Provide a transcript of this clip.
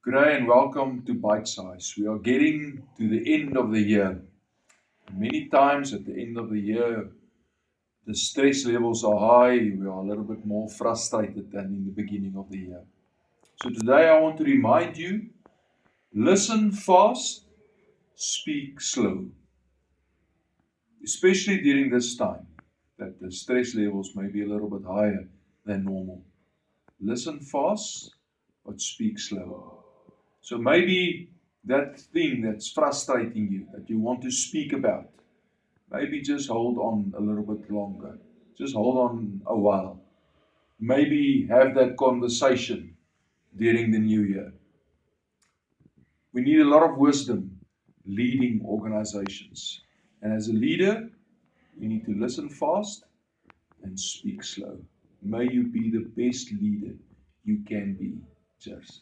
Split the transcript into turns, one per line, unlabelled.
Good day and welcome to Bite Size. We are getting to the end of the year. Many times at the end of the year, the stress levels are high. We are a little bit more frustrated than in the beginning of the year. So today I want to remind you, listen fast, speak slow. Especially during this time that the stress levels may be a little bit higher than normal. Listen fast, but speak slow. So maybe that thing that's frustrating you, that you want to speak about, maybe just hold on a little bit longer. Just hold on a while. Maybe have that conversation during the new year. We need a lot of wisdom leading organizations. And as a leader, you need to listen fast and speak slow. May you be the best leader you can be. Cheers.